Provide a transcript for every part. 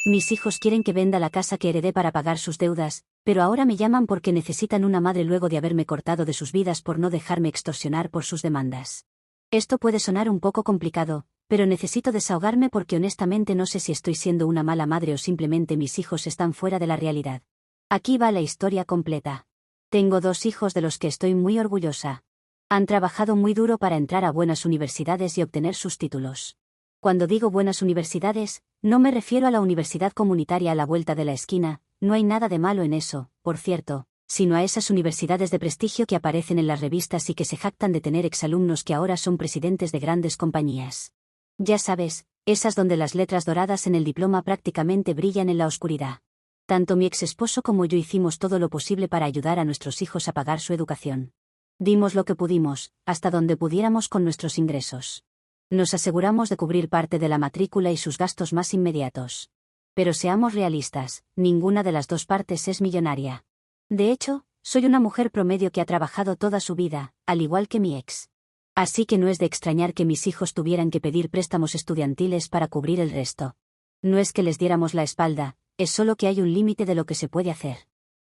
Mis hijos quieren que venda la casa que heredé para pagar sus deudas, pero ahora me llaman porque necesitan una madre luego de haberme cortado de sus vidas por no dejarme extorsionar por sus demandas. Esto puede sonar un poco complicado, pero necesito desahogarme porque honestamente no sé si estoy siendo una mala madre o simplemente mis hijos están fuera de la realidad. Aquí va la historia completa. Tengo 2 hijos de los que estoy muy orgullosa. Han trabajado muy duro para entrar a buenas universidades y obtener sus títulos. Cuando digo buenas universidades, no me refiero a la universidad comunitaria a la vuelta de la esquina, no hay nada de malo en eso, por cierto, sino a esas universidades de prestigio que aparecen en las revistas y que se jactan de tener exalumnos que ahora son presidentes de grandes compañías. Ya sabes, esas donde las letras doradas en el diploma prácticamente brillan en la oscuridad. Tanto mi exesposo como yo hicimos todo lo posible para ayudar a nuestros hijos a pagar su educación. Dimos lo que pudimos, hasta donde pudiéramos con nuestros ingresos. Nos aseguramos de cubrir parte de la matrícula y sus gastos más inmediatos. Pero seamos realistas, ninguna de las dos partes es millonaria. De hecho, soy una mujer promedio que ha trabajado toda su vida, al igual que mi ex. Así que no es de extrañar que mis hijos tuvieran que pedir préstamos estudiantiles para cubrir el resto. No es que les diéramos la espalda, es solo que hay un límite de lo que se puede hacer.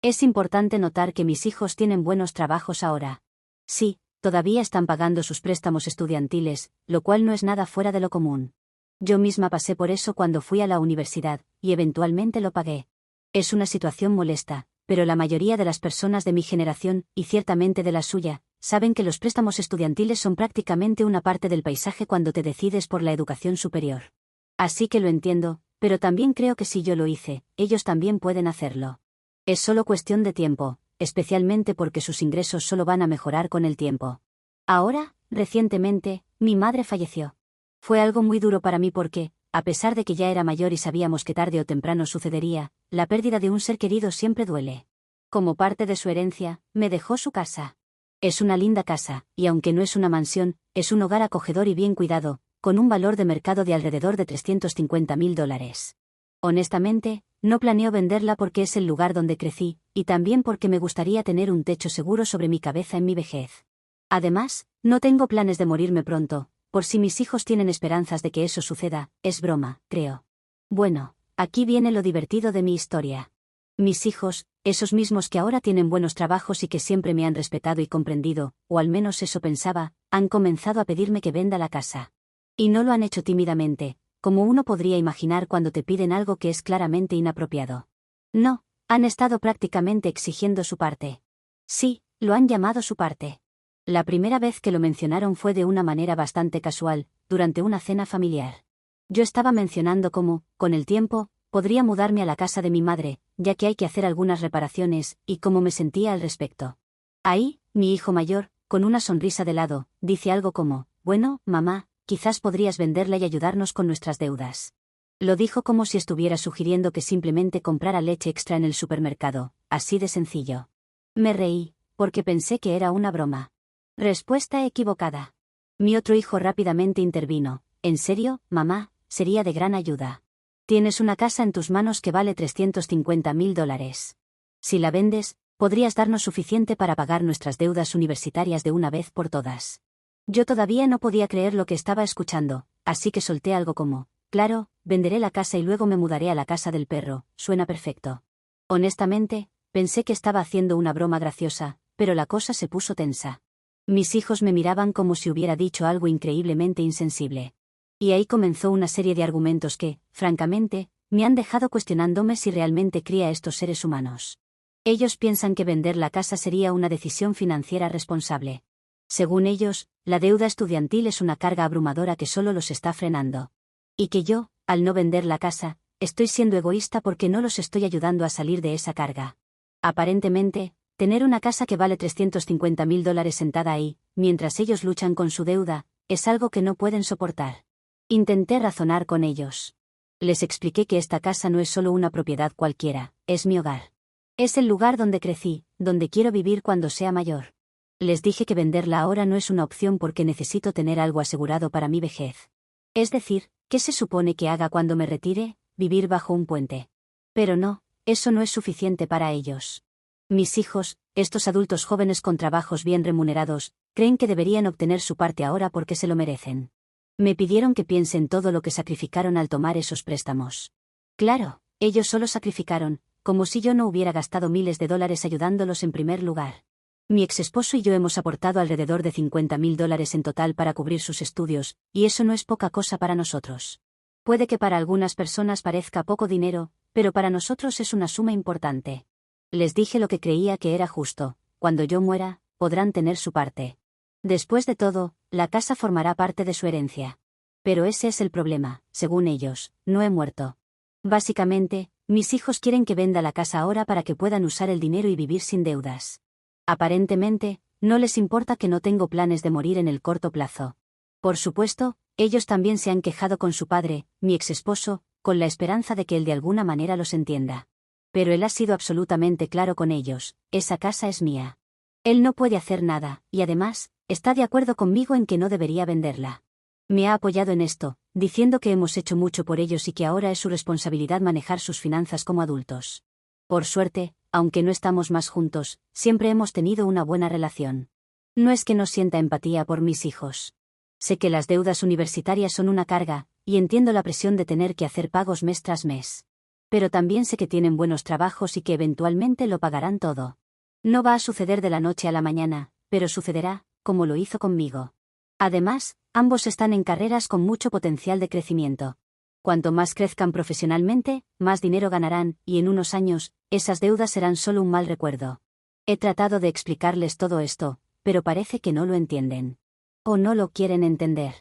Es importante notar que mis hijos tienen buenos trabajos ahora. Sí, todavía están pagando sus préstamos estudiantiles, lo cual no es nada fuera de lo común. Yo misma pasé por eso cuando fui a la universidad, y eventualmente lo pagué. Es una situación molesta, pero la mayoría de las personas de mi generación, y ciertamente de la suya, saben que los préstamos estudiantiles son prácticamente una parte del paisaje cuando te decides por la educación superior. Así que lo entiendo, pero también creo que si yo lo hice, ellos también pueden hacerlo. Es solo cuestión de tiempo, especialmente porque sus ingresos solo van a mejorar con el tiempo. Ahora, recientemente, mi madre falleció. Fue algo muy duro para mí porque, a pesar de que ya era mayor y sabíamos que tarde o temprano sucedería, la pérdida de un ser querido siempre duele. Como parte de su herencia, me dejó su casa. Es una linda casa, y aunque no es una mansión, es un hogar acogedor y bien cuidado, con un valor de mercado de alrededor de $350.000. Honestamente, no planeo venderla porque es el lugar donde crecí, y también porque me gustaría tener un techo seguro sobre mi cabeza en mi vejez. Además, no tengo planes de morirme pronto, por si mis hijos tienen esperanzas de que eso suceda, es broma, creo. Bueno, aquí viene lo divertido de mi historia. Mis hijos, esos mismos que ahora tienen buenos trabajos y que siempre me han respetado y comprendido, o al menos eso pensaba, han comenzado a pedirme que venda la casa. Y no lo han hecho tímidamente, como uno podría imaginar cuando te piden algo que es claramente inapropiado. No, han estado prácticamente exigiendo su parte. Sí, lo han llamado su parte. La primera vez que lo mencionaron fue de una manera bastante casual, durante una cena familiar. Yo estaba mencionando cómo, con el tiempo, podría mudarme a la casa de mi madre, ya que hay que hacer algunas reparaciones, y cómo me sentía al respecto. Ahí, mi hijo mayor, con una sonrisa de lado, dice algo como, bueno, mamá, quizás podrías venderla y ayudarnos con nuestras deudas. Lo dijo como si estuviera sugiriendo que simplemente comprara leche extra en el supermercado, así de sencillo. Me reí, porque pensé que era una broma. Respuesta equivocada. Mi otro hijo rápidamente intervino, ¿en serio, mamá? Sería de gran ayuda. Tienes una casa en tus manos que vale $350.000. Si la vendes, podrías darnos suficiente para pagar nuestras deudas universitarias de una vez por todas. Yo todavía no podía creer lo que estaba escuchando, así que solté algo como, claro, venderé la casa y luego me mudaré a la casa del perro, suena perfecto. Honestamente, pensé que estaba haciendo una broma graciosa, pero la cosa se puso tensa. Mis hijos me miraban como si hubiera dicho algo increíblemente insensible. Y ahí comenzó una serie de argumentos que, francamente, me han dejado cuestionándome si realmente cría a estos seres humanos. Ellos piensan que vender la casa sería una decisión financiera responsable. Según ellos, la deuda estudiantil es una carga abrumadora que solo los está frenando. Y que yo, al no vender la casa, estoy siendo egoísta porque no los estoy ayudando a salir de esa carga. Aparentemente, tener una casa que vale $350.000 sentada ahí, mientras ellos luchan con su deuda, es algo que no pueden soportar. Intenté razonar con ellos. Les expliqué que esta casa no es solo una propiedad cualquiera, es mi hogar. Es el lugar donde crecí, donde quiero vivir cuando sea mayor. Les dije que venderla ahora no es una opción porque necesito tener algo asegurado para mi vejez. Es decir, ¿qué se supone que haga cuando me retire? Vivir bajo un puente. Pero no, eso no es suficiente para ellos. Mis hijos, estos adultos jóvenes con trabajos bien remunerados, creen que deberían obtener su parte ahora porque se lo merecen. Me pidieron que piense en todo lo que sacrificaron al tomar esos préstamos. Claro, ellos solo sacrificaron, como si yo no hubiera gastado miles de dólares ayudándolos en primer lugar. Mi exesposo y yo hemos aportado alrededor de $50,000 en total para cubrir sus estudios, y eso no es poca cosa para nosotros. Puede que para algunas personas parezca poco dinero, pero para nosotros es una suma importante. Les dije lo que creía que era justo: cuando yo muera, podrán tener su parte. Después de todo, la casa formará parte de su herencia. Pero ese es el problema, según ellos, no he muerto. Básicamente, mis hijos quieren que venda la casa ahora para que puedan usar el dinero y vivir sin deudas. Aparentemente, no les importa que no tengo planes de morir en el corto plazo. Por supuesto, ellos también se han quejado con su padre, mi exesposo, con la esperanza de que él de alguna manera los entienda. Pero él ha sido absolutamente claro con ellos: esa casa es mía. Él no puede hacer nada, y además, está de acuerdo conmigo en que no debería venderla. Me ha apoyado en esto, diciendo que hemos hecho mucho por ellos y que ahora es su responsabilidad manejar sus finanzas como adultos. Por suerte, aunque no estamos más juntos, siempre hemos tenido una buena relación. No es que no sienta empatía por mis hijos. Sé que las deudas universitarias son una carga, y entiendo la presión de tener que hacer pagos mes tras mes. Pero también sé que tienen buenos trabajos y que eventualmente lo pagarán todo. No va a suceder de la noche a la mañana, pero sucederá, como lo hizo conmigo. Además, ambos están en carreras con mucho potencial de crecimiento. Cuanto más crezcan profesionalmente, más dinero ganarán, y en unos años, esas deudas serán solo un mal recuerdo. He tratado de explicarles todo esto, pero parece que no lo entienden. O no lo quieren entender.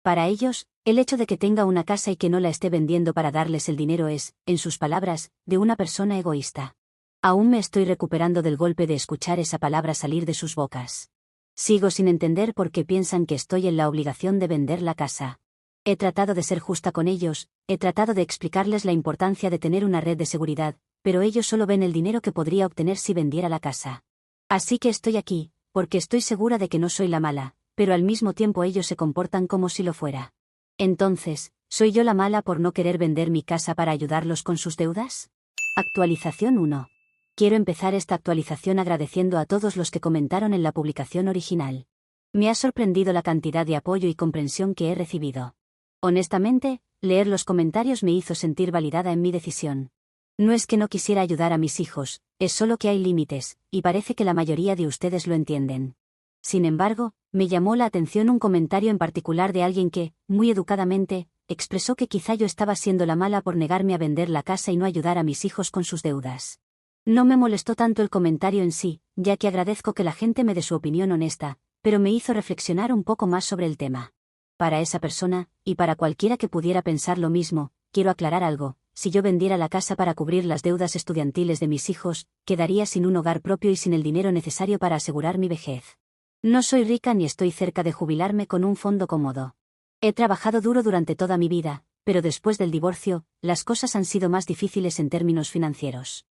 Para ellos, el hecho de que tenga una casa y que no la esté vendiendo para darles el dinero es, en sus palabras, de una persona egoísta. Aún me estoy recuperando del golpe de escuchar esa palabra salir de sus bocas. Sigo sin entender por qué piensan que estoy en la obligación de vender la casa. He tratado de ser justa con ellos, he tratado de explicarles la importancia de tener una red de seguridad, pero ellos solo ven el dinero que podría obtener si vendiera la casa. Así que estoy aquí, porque estoy segura de que no soy la mala, pero al mismo tiempo ellos se comportan como si lo fuera. Entonces, ¿soy yo la mala por no querer vender mi casa para ayudarlos con sus deudas? Actualización 1. Quiero empezar esta actualización agradeciendo a todos los que comentaron en la publicación original. Me ha sorprendido la cantidad de apoyo y comprensión que he recibido. Honestamente, leer los comentarios me hizo sentir validada en mi decisión. No es que no quisiera ayudar a mis hijos, es solo que hay límites, y parece que la mayoría de ustedes lo entienden. Sin embargo, me llamó la atención un comentario en particular de alguien que, muy educadamente, expresó que quizá yo estaba siendo la mala por negarme a vender la casa y no ayudar a mis hijos con sus deudas. No me molestó tanto el comentario en sí, ya que agradezco que la gente me dé su opinión honesta, pero me hizo reflexionar un poco más sobre el tema. Para esa persona, y para cualquiera que pudiera pensar lo mismo, quiero aclarar algo: si yo vendiera la casa para cubrir las deudas estudiantiles de mis hijos, quedaría sin un hogar propio y sin el dinero necesario para asegurar mi vejez. No soy rica ni estoy cerca de jubilarme con un fondo cómodo. He trabajado duro durante toda mi vida, pero después del divorcio, las cosas han sido más difíciles en términos financieros.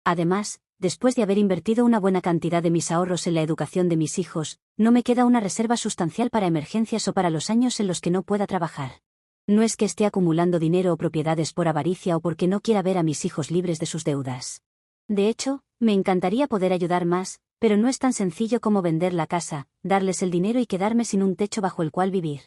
Además, después de haber invertido una buena cantidad de mis ahorros en la educación de mis hijos, no me queda una reserva sustancial para emergencias o para los años en los que no pueda trabajar. No es que esté acumulando dinero o propiedades por avaricia o porque no quiera ver a mis hijos libres de sus deudas. De hecho, me encantaría poder ayudar más, pero no es tan sencillo como vender la casa, darles el dinero y quedarme sin un techo bajo el cual vivir.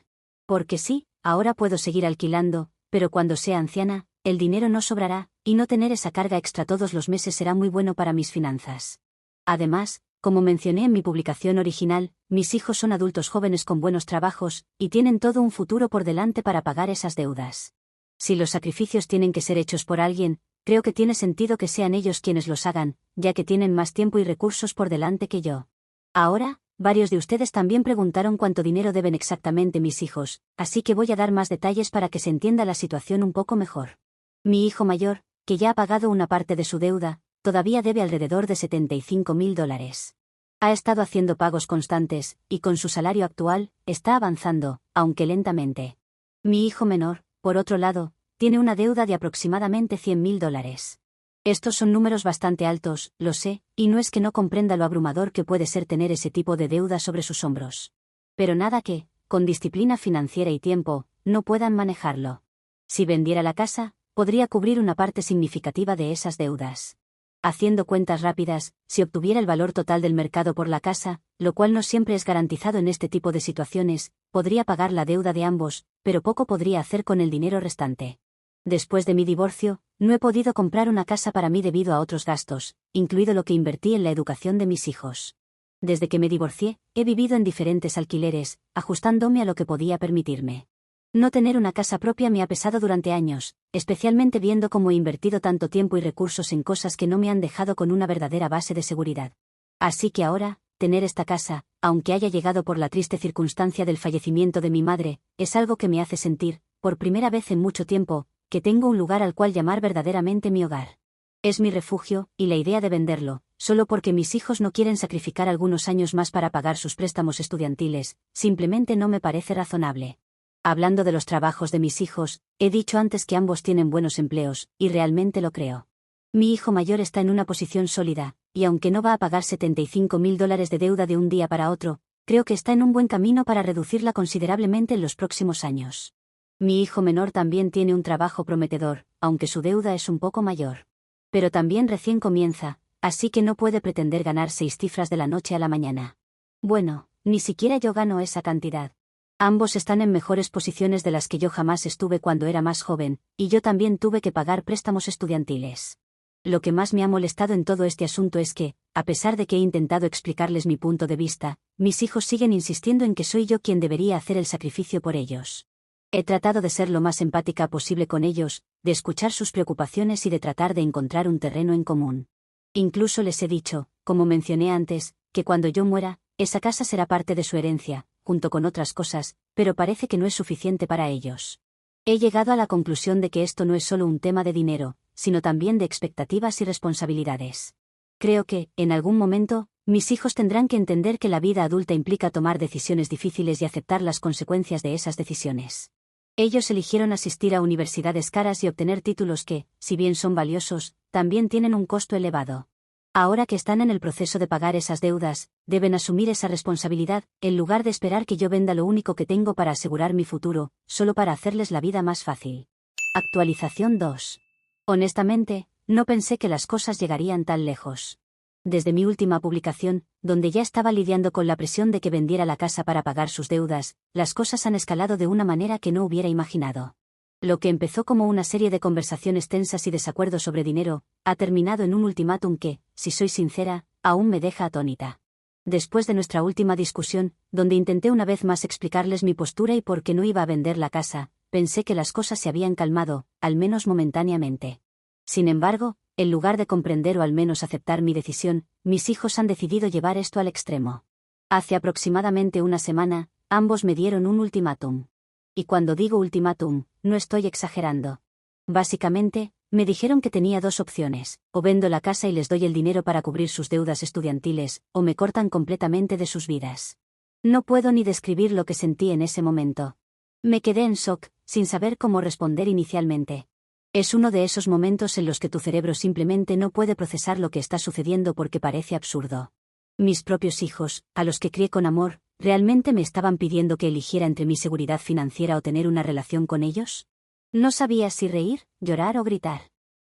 Porque sí, ahora puedo seguir alquilando, pero cuando sea anciana, el dinero no sobrará, y no tener esa carga extra todos los meses será muy bueno para mis finanzas. Además, como mencioné en mi publicación original, mis hijos son adultos jóvenes con buenos trabajos, y tienen todo un futuro por delante para pagar esas deudas. Si los sacrificios tienen que ser hechos por alguien, creo que tiene sentido que sean ellos quienes los hagan, ya que tienen más tiempo y recursos por delante que yo. Ahora, varios de ustedes también preguntaron cuánto dinero deben exactamente mis hijos, así que voy a dar más detalles para que se entienda la situación un poco mejor. Mi hijo mayor, que ya ha pagado una parte de su deuda, todavía debe alrededor de $75,000. Ha estado haciendo pagos constantes, y con su salario actual, está avanzando, aunque lentamente. Mi hijo menor, por otro lado, tiene una deuda de aproximadamente $100,000. Estos son números bastante altos, lo sé, y no es que no comprenda lo abrumador que puede ser tener ese tipo de deuda sobre sus hombros. Pero nada que, con disciplina financiera y tiempo, no puedan manejarlo. Si vendiera la casa, podría cubrir una parte significativa de esas deudas. Haciendo cuentas rápidas, si obtuviera el valor total del mercado por la casa, lo cual no siempre es garantizado en este tipo de situaciones, podría pagar la deuda de ambos, pero poco podría hacer con el dinero restante. Después de mi divorcio, no he podido comprar una casa para mí debido a otros gastos, incluido lo que invertí en la educación de mis hijos. Desde que me divorcié, he vivido en diferentes alquileres, ajustándome a lo que podía permitirme. No tener una casa propia me ha pesado durante años, especialmente viendo cómo he invertido tanto tiempo y recursos en cosas que no me han dejado con una verdadera base de seguridad. Así que ahora, tener esta casa, aunque haya llegado por la triste circunstancia del fallecimiento de mi madre, es algo que me hace sentir, por primera vez en mucho tiempo, que tengo un lugar al cual llamar verdaderamente mi hogar. Es mi refugio, y la idea de venderlo, solo porque mis hijos no quieren sacrificar algunos años más para pagar sus préstamos estudiantiles, simplemente no me parece razonable. Hablando de los trabajos de mis hijos, he dicho antes que ambos tienen buenos empleos, y realmente lo creo. Mi hijo mayor está en una posición sólida, y aunque no va a pagar $75.000 de deuda de un día para otro, creo que está en un buen camino para reducirla considerablemente en los próximos años. Mi hijo menor también tiene un trabajo prometedor, aunque su deuda es un poco mayor. Pero también recién comienza, así que no puede pretender ganar 6 cifras de la noche a la mañana. Bueno, ni siquiera yo gano esa cantidad. Ambos están en mejores posiciones de las que yo jamás estuve cuando era más joven, y yo también tuve que pagar préstamos estudiantiles. Lo que más me ha molestado en todo este asunto es que, a pesar de que he intentado explicarles mi punto de vista, mis hijos siguen insistiendo en que soy yo quien debería hacer el sacrificio por ellos. He tratado de ser lo más empática posible con ellos, de escuchar sus preocupaciones y de tratar de encontrar un terreno en común. Incluso les he dicho, como mencioné antes, que cuando yo muera, esa casa será parte de su herencia, junto con otras cosas, pero parece que no es suficiente para ellos. He llegado a la conclusión de que esto no es solo un tema de dinero, sino también de expectativas y responsabilidades. Creo que, en algún momento, mis hijos tendrán que entender que la vida adulta implica tomar decisiones difíciles y aceptar las consecuencias de esas decisiones. Ellos eligieron asistir a universidades caras y obtener títulos que, si bien son valiosos, también tienen un costo elevado. Ahora que están en el proceso de pagar esas deudas, deben asumir esa responsabilidad, en lugar de esperar que yo venda lo único que tengo para asegurar mi futuro, solo para hacerles la vida más fácil. Actualización 2. Honestamente, no pensé que las cosas llegarían tan lejos. Desde mi última publicación, donde ya estaba lidiando con la presión de que vendiera la casa para pagar sus deudas, las cosas han escalado de una manera que no hubiera imaginado. Lo que empezó como una serie de conversaciones tensas y desacuerdos sobre dinero, ha terminado en un ultimátum que, si soy sincera, aún me deja atónita. Después de nuestra última discusión, donde intenté una vez más explicarles mi postura y por qué no iba a vender la casa, pensé que las cosas se habían calmado, al menos momentáneamente. Sin embargo, en lugar de comprender o al menos aceptar mi decisión, mis hijos han decidido llevar esto al extremo. Hace aproximadamente una semana, ambos me dieron un ultimátum. Y cuando digo ultimátum, no estoy exagerando. Básicamente, me dijeron que tenía 2 opciones: o vendo la casa y les doy el dinero para cubrir sus deudas estudiantiles, o me cortan completamente de sus vidas. No puedo ni describir lo que sentí en ese momento. Me quedé en shock, sin saber cómo responder inicialmente. Es uno de esos momentos en los que tu cerebro simplemente no puede procesar lo que está sucediendo porque parece absurdo. Mis propios hijos, a los que crié con amor, ¿realmente me estaban pidiendo que eligiera entre mi seguridad financiera o tener una relación con ellos? No sabía si reír, llorar o gritar.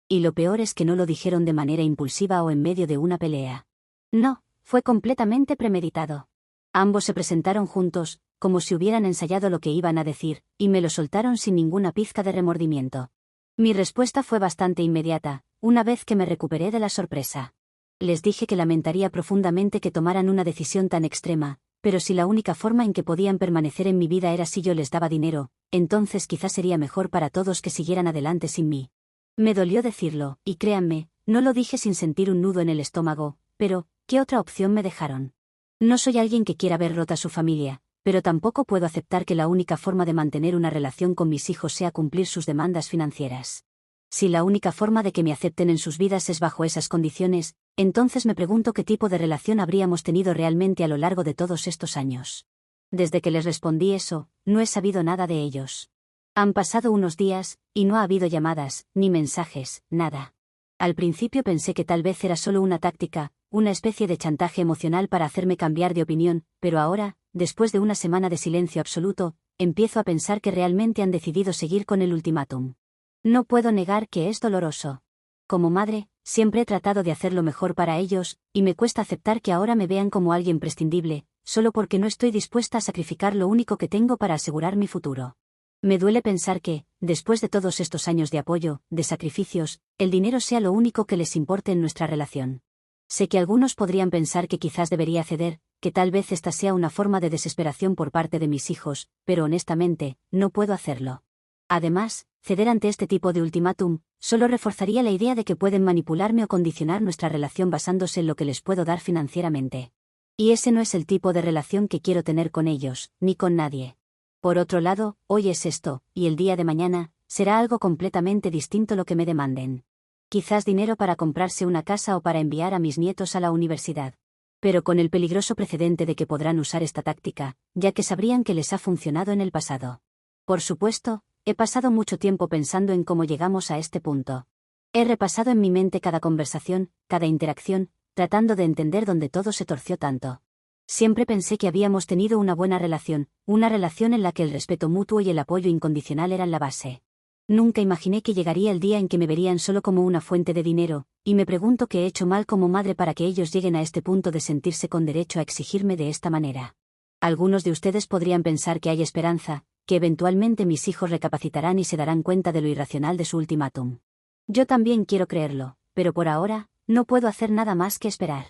Y lo peor es que no lo dijeron de manera impulsiva o en medio de una pelea. No, fue completamente premeditado. Ambos se presentaron juntos, como si hubieran ensayado lo que iban a decir, y me lo soltaron sin ninguna pizca de remordimiento. Mi respuesta fue bastante inmediata, una vez que me recuperé de la sorpresa. Les dije que lamentaría profundamente que tomaran una decisión tan extrema, pero si la única forma en que podían permanecer en mi vida era si yo les daba dinero, entonces quizás sería mejor para todos que siguieran adelante sin mí. Me dolió decirlo, y créanme, no lo dije sin sentir un nudo en el estómago, pero, ¿qué otra opción me dejaron? No soy alguien que quiera ver rota su familia, pero tampoco puedo aceptar que la única forma de mantener una relación con mis hijos sea cumplir sus demandas financieras. Si la única forma de que me acepten en sus vidas es bajo esas condiciones, entonces me pregunto qué tipo de relación habríamos tenido realmente a lo largo de todos estos años. Desde que les respondí eso, no he sabido nada de ellos. Han pasado unos días, y no ha habido llamadas, ni mensajes, nada. Al principio pensé que tal vez era solo una táctica, una especie de chantaje emocional para hacerme cambiar de opinión, pero ahora, después de una semana de silencio absoluto, empiezo a pensar que realmente han decidido seguir con el ultimátum. No puedo negar que es doloroso. Como madre, siempre he tratado de hacer lo mejor para ellos, y me cuesta aceptar que ahora me vean como alguien prescindible, solo porque no estoy dispuesta a sacrificar lo único que tengo para asegurar mi futuro. Me duele pensar que, después de todos estos años de apoyo, de sacrificios, el dinero sea lo único que les importe en nuestra relación. Sé que algunos podrían pensar que quizás debería ceder, que tal vez esta sea una forma de desesperación por parte de mis hijos, pero honestamente, no puedo hacerlo. Además, ceder ante este tipo de ultimátum, solo reforzaría la idea de que pueden manipularme o condicionar nuestra relación basándose en lo que les puedo dar financieramente. Y ese no es el tipo de relación que quiero tener con ellos, ni con nadie. Por otro lado, hoy es esto, y el día de mañana, será algo completamente distinto lo que me demanden. Quizás dinero para comprarse una casa o para enviar a mis nietos a la universidad. Pero con el peligroso precedente de que podrán usar esta táctica, ya que sabrían que les ha funcionado en el pasado. Por supuesto, he pasado mucho tiempo pensando en cómo llegamos a este punto. He repasado en mi mente cada conversación, cada interacción, tratando de entender dónde todo se torció tanto. Siempre pensé que habíamos tenido una buena relación, una relación en la que el respeto mutuo y el apoyo incondicional eran la base. Nunca imaginé que llegaría el día en que me verían solo como una fuente de dinero, y me pregunto qué he hecho mal como madre para que ellos lleguen a este punto de sentirse con derecho a exigirme de esta manera. Algunos de ustedes podrían pensar que hay esperanza, que eventualmente mis hijos recapacitarán y se darán cuenta de lo irracional de su ultimátum. Yo también quiero creerlo, pero por ahora, no puedo hacer nada más que esperar.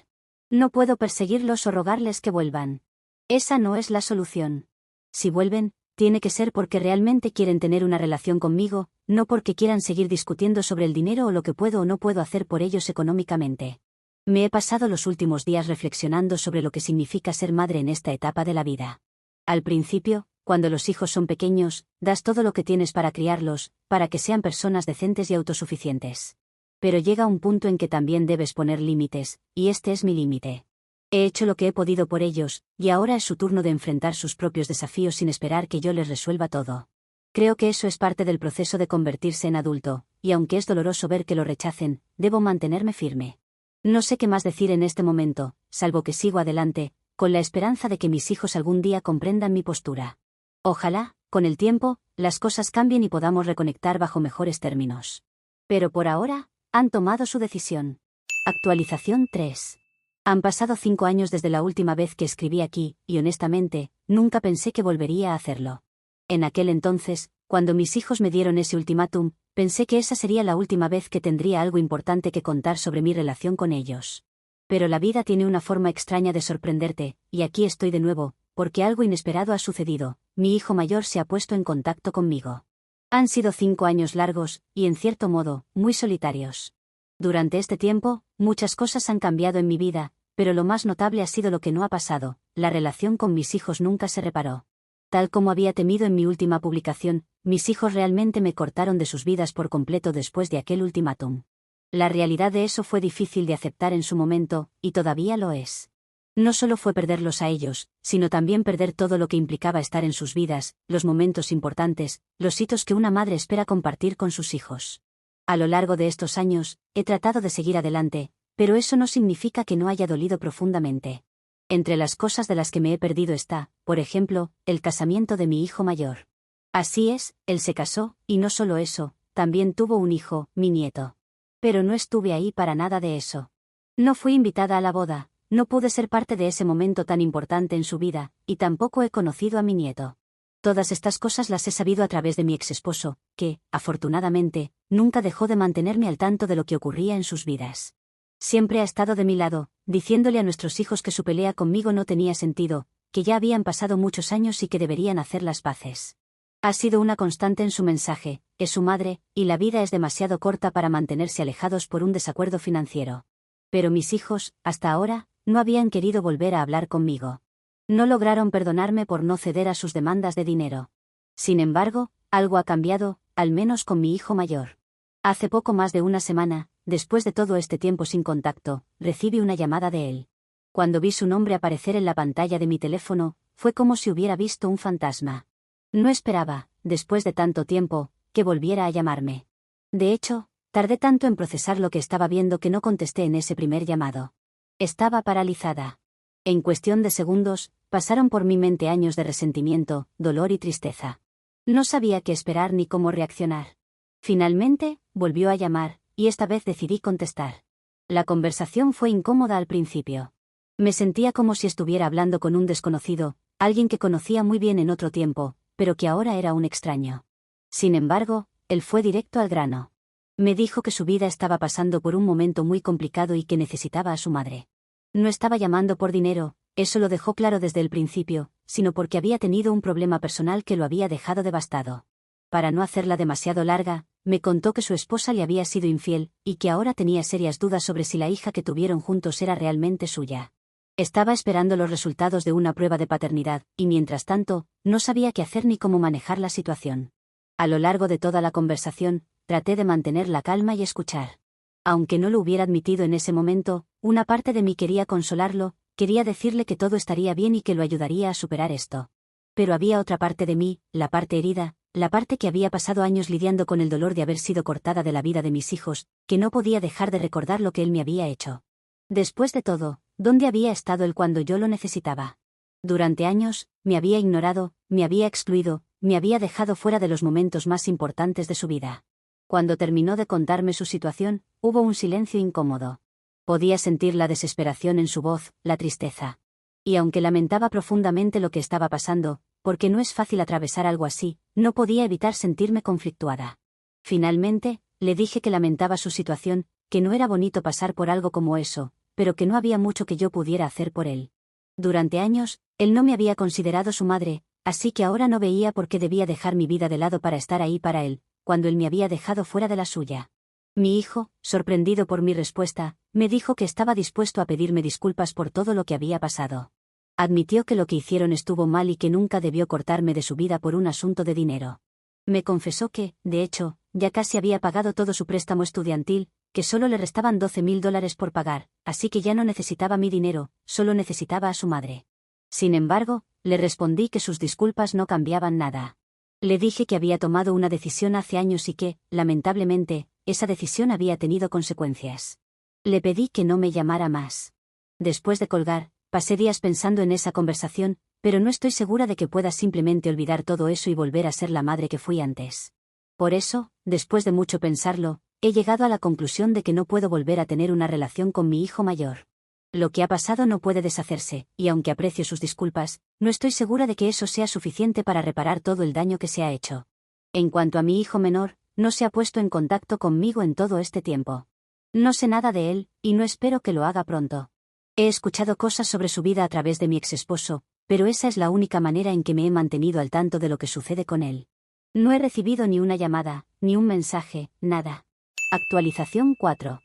No puedo perseguirlos o rogarles que vuelvan. Esa no es la solución. Si vuelven, tiene que ser porque realmente quieren tener una relación conmigo, no porque quieran seguir discutiendo sobre el dinero o lo que puedo o no puedo hacer por ellos económicamente. Me he pasado los últimos días reflexionando sobre lo que significa ser madre en esta etapa de la vida. Al principio, cuando los hijos son pequeños, das todo lo que tienes para criarlos, para que sean personas decentes y autosuficientes. Pero llega un punto en que también debes poner límites, y este es mi límite. He hecho lo que he podido por ellos, y ahora es su turno de enfrentar sus propios desafíos sin esperar que yo les resuelva todo. Creo que eso es parte del proceso de convertirse en adulto, y aunque es doloroso ver que lo rechacen, debo mantenerme firme. No sé qué más decir en este momento, salvo que sigo adelante, con la esperanza de que mis hijos algún día comprendan mi postura. Ojalá, con el tiempo, las cosas cambien y podamos reconectar bajo mejores términos. Pero por ahora, han tomado su decisión. Actualización 3. Han pasado 5 años desde la última vez que escribí aquí, y honestamente, nunca pensé que volvería a hacerlo. En aquel entonces, cuando mis hijos me dieron ese ultimátum, pensé que esa sería la última vez que tendría algo importante que contar sobre mi relación con ellos. Pero la vida tiene una forma extraña de sorprenderte, y aquí estoy de nuevo, porque algo inesperado ha sucedido. Mi hijo mayor se ha puesto en contacto conmigo. Han sido 5 años largos, y en cierto modo, muy solitarios. Durante este tiempo, muchas cosas han cambiado en mi vida, pero lo más notable ha sido lo que no ha pasado: la relación con mis hijos nunca se reparó. Tal como había temido en mi última publicación, mis hijos realmente me cortaron de sus vidas por completo después de aquel ultimátum. La realidad de eso fue difícil de aceptar en su momento, y todavía lo es. No solo fue perderlos a ellos, sino también perder todo lo que implicaba estar en sus vidas, los momentos importantes, los hitos que una madre espera compartir con sus hijos. A lo largo de estos años, he tratado de seguir adelante, pero eso no significa que no haya dolido profundamente. Entre las cosas de las que me he perdido está, por ejemplo, el casamiento de mi hijo mayor. Así es, él se casó, y no solo eso, también tuvo un hijo, mi nieto. Pero no estuve ahí para nada de eso. No fui invitada a la boda. No pude ser parte de ese momento tan importante en su vida, y tampoco he conocido a mi nieto. Todas estas cosas las he sabido a través de mi exesposo, que, afortunadamente, nunca dejó de mantenerme al tanto de lo que ocurría en sus vidas. Siempre ha estado de mi lado, diciéndole a nuestros hijos que su pelea conmigo no tenía sentido, que ya habían pasado muchos años y que deberían hacer las paces. Ha sido una constante en su mensaje: es su madre, y la vida es demasiado corta para mantenerse alejados por un desacuerdo financiero. Pero mis hijos, hasta ahora, no habían querido volver a hablar conmigo. No lograron perdonarme por no ceder a sus demandas de dinero. Sin embargo, algo ha cambiado, al menos con mi hijo mayor. Hace poco más de una semana, después de todo este tiempo sin contacto, recibí una llamada de él. Cuando vi su nombre aparecer en la pantalla de mi teléfono, fue como si hubiera visto un fantasma. No esperaba, después de tanto tiempo, que volviera a llamarme. De hecho, tardé tanto en procesar lo que estaba viendo que no contesté en ese primer llamado. Estaba paralizada. En cuestión de segundos, pasaron por mi mente años de resentimiento, dolor y tristeza. No sabía qué esperar ni cómo reaccionar. Finalmente, volvió a llamar, y esta vez decidí contestar. La conversación fue incómoda al principio. Me sentía como si estuviera hablando con un desconocido, alguien que conocía muy bien en otro tiempo, pero que ahora era un extraño. Sin embargo, él fue directo al grano. Me dijo que su vida estaba pasando por un momento muy complicado y que necesitaba a su madre. No estaba llamando por dinero, eso lo dejó claro desde el principio, sino porque había tenido un problema personal que lo había dejado devastado. Para no hacerla demasiado larga, me contó que su esposa le había sido infiel, y que ahora tenía serias dudas sobre si la hija que tuvieron juntos era realmente suya. Estaba esperando los resultados de una prueba de paternidad, y mientras tanto, no sabía qué hacer ni cómo manejar la situación. A lo largo de toda la conversación, traté de mantener la calma y escuchar. Aunque no lo hubiera admitido en ese momento, una parte de mí quería consolarlo, quería decirle que todo estaría bien y que lo ayudaría a superar esto. Pero había otra parte de mí, la parte herida, la parte que había pasado años lidiando con el dolor de haber sido cortada de la vida de mis hijos, que no podía dejar de recordar lo que él me había hecho. Después de todo, ¿dónde había estado él cuando yo lo necesitaba? Durante años, me había ignorado, me había excluido, me había dejado fuera de los momentos más importantes de su vida. Cuando terminó de contarme su situación, hubo un silencio incómodo. Podía sentir la desesperación en su voz, la tristeza. Y aunque lamentaba profundamente lo que estaba pasando, porque no es fácil atravesar algo así, no podía evitar sentirme conflictuada. Finalmente, le dije que lamentaba su situación, que no era bonito pasar por algo como eso, pero que no había mucho que yo pudiera hacer por él. Durante años, él no me había considerado su madre, así que ahora no veía por qué debía dejar mi vida de lado para estar ahí para él, cuando él me había dejado fuera de la suya. Mi hijo, sorprendido por mi respuesta, me dijo que estaba dispuesto a pedirme disculpas por todo lo que había pasado. Admitió que lo que hicieron estuvo mal y que nunca debió cortarme de su vida por un asunto de dinero. Me confesó que, de hecho, ya casi había pagado todo su préstamo estudiantil, que solo le restaban $12,000 por pagar, así que ya no necesitaba mi dinero, solo necesitaba a su madre. Sin embargo, le respondí que sus disculpas no cambiaban nada. Le dije que había tomado una decisión hace años y que, lamentablemente, esa decisión había tenido consecuencias. Le pedí que no me llamara más. Después de colgar, pasé días pensando en esa conversación, pero no estoy segura de que pueda simplemente olvidar todo eso y volver a ser la madre que fui antes. Por eso, después de mucho pensarlo, he llegado a la conclusión de que no puedo volver a tener una relación con mi hijo mayor. Lo que ha pasado no puede deshacerse, y aunque aprecio sus disculpas, no estoy segura de que eso sea suficiente para reparar todo el daño que se ha hecho. En cuanto a mi hijo menor, no se ha puesto en contacto conmigo en todo este tiempo. No sé nada de él, y no espero que lo haga pronto. He escuchado cosas sobre su vida a través de mi exesposo, pero esa es la única manera en que me he mantenido al tanto de lo que sucede con él. No he recibido ni una llamada, ni un mensaje, nada. Actualización 4.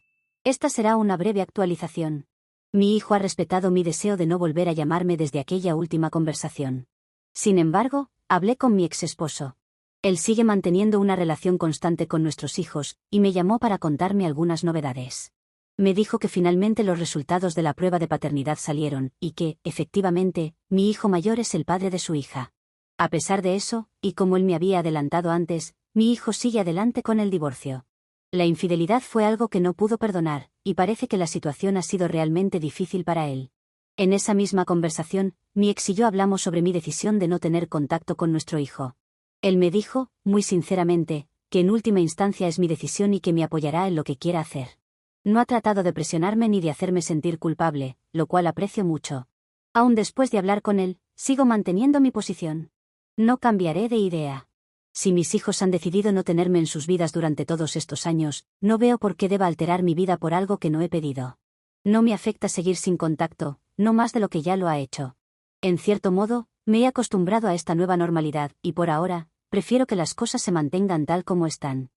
Esta será una breve actualización. Mi hijo ha respetado mi deseo de no volver a llamarme desde aquella última conversación. Sin embargo, hablé con mi exesposo. Él sigue manteniendo una relación constante con nuestros hijos, y me llamó para contarme algunas novedades. Me dijo que finalmente los resultados de la prueba de paternidad salieron, y que, efectivamente, mi hijo mayor es el padre de su hija. A pesar de eso, y como él me había adelantado antes, mi hijo sigue adelante con el divorcio. La infidelidad fue algo que no pudo perdonar, y parece que la situación ha sido realmente difícil para él. En esa misma conversación, mi ex y yo hablamos sobre mi decisión de no tener contacto con nuestro hijo. Él me dijo, muy sinceramente, que en última instancia es mi decisión y que me apoyará en lo que quiera hacer. No ha tratado de presionarme ni de hacerme sentir culpable, lo cual aprecio mucho. Aún después de hablar con él, sigo manteniendo mi posición. No cambiaré de idea. Si mis hijos han decidido no tenerme en sus vidas durante todos estos años, no veo por qué deba alterar mi vida por algo que no he pedido. No me afecta seguir sin contacto, no más de lo que ya lo ha hecho. En cierto modo, me he acostumbrado a esta nueva normalidad, y por ahora, prefiero que las cosas se mantengan tal como están.